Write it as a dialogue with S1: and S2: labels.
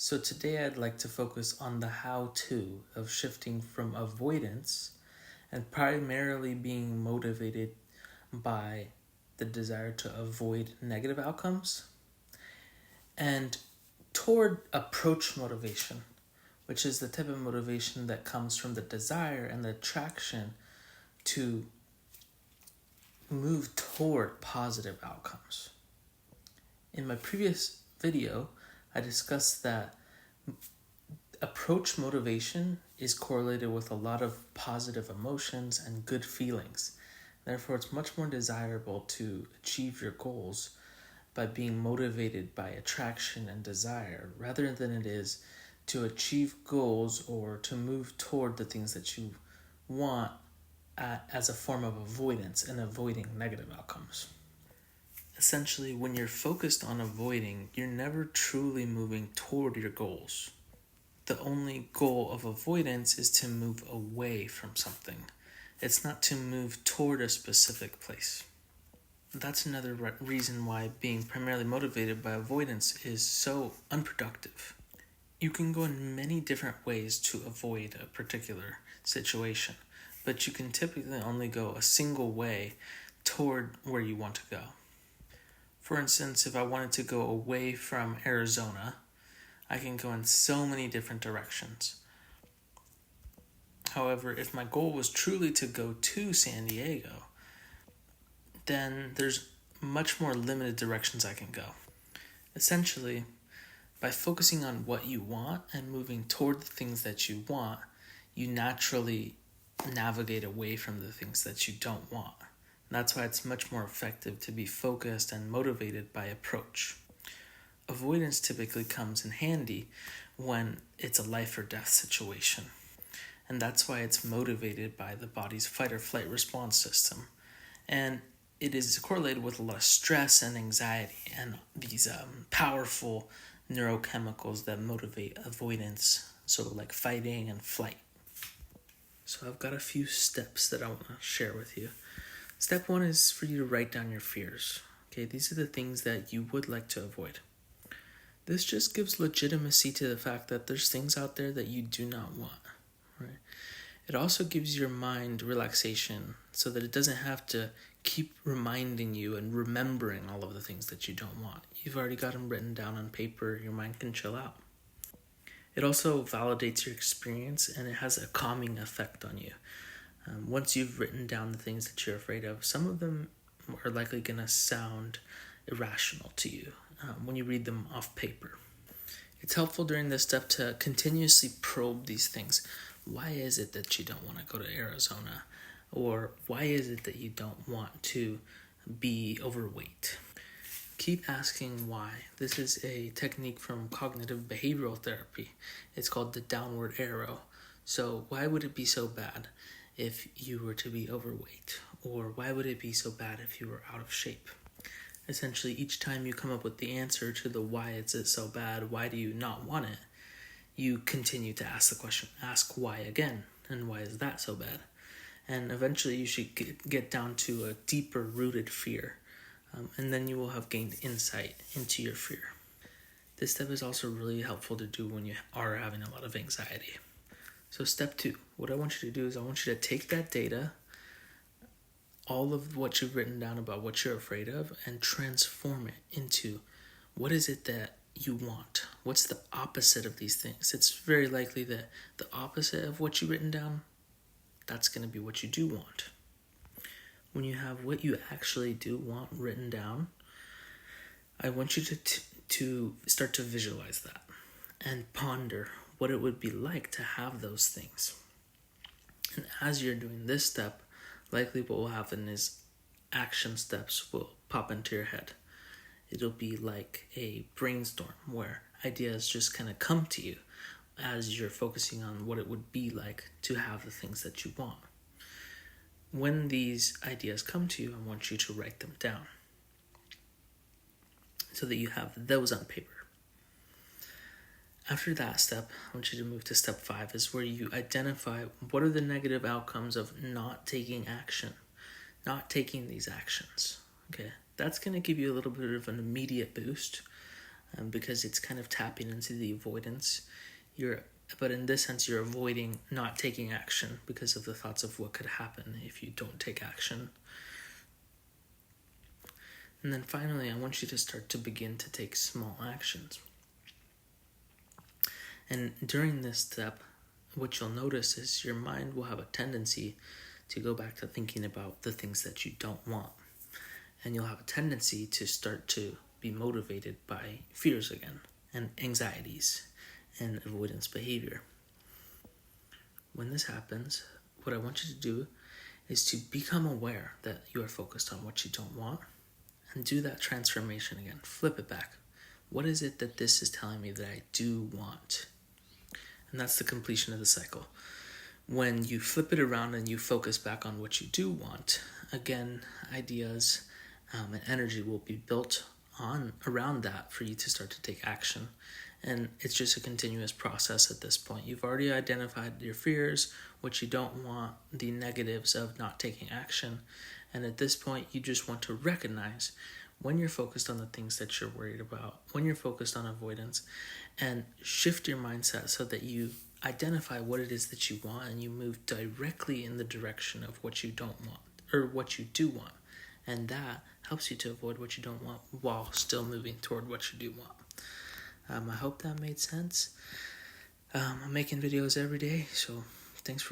S1: So today I'd like to focus on the how-to of shifting from avoidance and primarily being motivated by the desire to avoid negative outcomes and toward approach motivation, which is the type of motivation that comes from the desire and the attraction to move toward positive outcomes. In my previous video, I discussed that approach motivation is correlated with a lot of positive emotions and good feelings. Therefore, it's much more desirable to achieve your goals by being motivated by attraction and desire rather than it is to achieve goals or to move toward the things that you want as a form of avoidance and avoiding negative outcomes. Essentially, when you're focused on avoiding, you're never truly moving toward your goals. The only goal of avoidance is to move away from something. It's not to move toward a specific place. That's another reason why being primarily motivated by avoidance is so unproductive. You can go in many different ways to avoid a particular situation, but you can typically only go a single way toward where you want to go. For instance, if I wanted to go away from Arizona, I can go in so many different directions. However, if my goal was truly to go to San Diego, then there's much more limited directions I can go. Essentially, by focusing on what you want and moving toward the things that you want, you naturally navigate away from the things that you don't want. And that's why it's much more effective to be focused and motivated by approach. Avoidance typically comes in handy when it's a life or death situation. And that's why it's motivated by the body's fight or flight response system. And it is correlated with a lot of stress and anxiety and these powerful neurochemicals that motivate avoidance, so like fighting and flight. So I've got a few steps that I want to share with you. Step 1 is for you to write down your fears. Okay, these are the things that you would like to avoid. This just gives legitimacy to the fact that there's things out there that you do not want, right? It also gives your mind relaxation so that it doesn't have to keep reminding you and remembering all of the things that you don't want. You've already got them written down on paper, your mind can chill out. It also validates your experience and it has a calming effect on you. Once you've written down the things that you're afraid of, some of them are likely going to sound irrational to you when you read them off paper. It's helpful during this step to continuously probe these things. Why is it that you don't want to go to Arizona? Or why is it that you don't want to be overweight? Keep asking why. This is a technique from cognitive behavioral therapy. It's called the downward arrow. So why would it be so bad if you were to be overweight? Or why would it be so bad if you were out of shape? Essentially, each time you come up with the answer to the why is it so bad, why do you not want it, you continue to ask the question, ask why again, and why is that so bad? And eventually you should get down to a deeper rooted fear, and then you will have gained insight into your fear. This step is also really helpful to do when you are having a lot of anxiety. So step 2, what I want you to do is I want you to take that data, all of what you've written down about what you're afraid of, and transform it into what is it that you want? What's the opposite of these things? It's very likely that the opposite of what you've written down, that's going to be what you do want. When you have what you actually do want written down, I want you to start to visualize that and ponder what it would be like to have those things. And as you're doing this step, likely what will happen is action steps will pop into your head. It'll be like a brainstorm where ideas just kind of come to you as you're focusing on what it would be like to have the things that you want. When these ideas come to you, I want you to write them down so that you have those on paper. After that step, I want you to move to step 5, is where you identify what are the negative outcomes of not taking action, not taking these actions. Okay, that's going to give you a little bit of an immediate boost. because it's kind of tapping into the avoidance. But in this sense, you're avoiding not taking action because of the thoughts of what could happen if you don't take action. And then finally, I want you to start to begin to take small actions. And during this step, what you'll notice is your mind will have a tendency to go back to thinking about the things that you don't want. And you'll have a tendency to start to be motivated by fears again, and anxieties, and avoidance behavior. When this happens, what I want you to do is to become aware that you are focused on what you don't want, and do that transformation again. Flip it back. What is it that this is telling me that I do want? And that's the completion of the cycle. When you flip it around and you focus back on what you do want, again, ideas and energy will be built on around that for you to start to take action. And it's just a continuous process at this point. You've already identified your fears, what you don't want, the negatives of not taking action. And at this point, you just want to recognize when you're focused on the things that you're worried about, when you're focused on avoidance, and shift your mindset so that you identify what it is that you want and you move directly in the direction of what you don't want or what you do want. And that helps you to avoid what you don't want while still moving toward what you do want. I hope that made sense. I'm making videos every day, so thanks for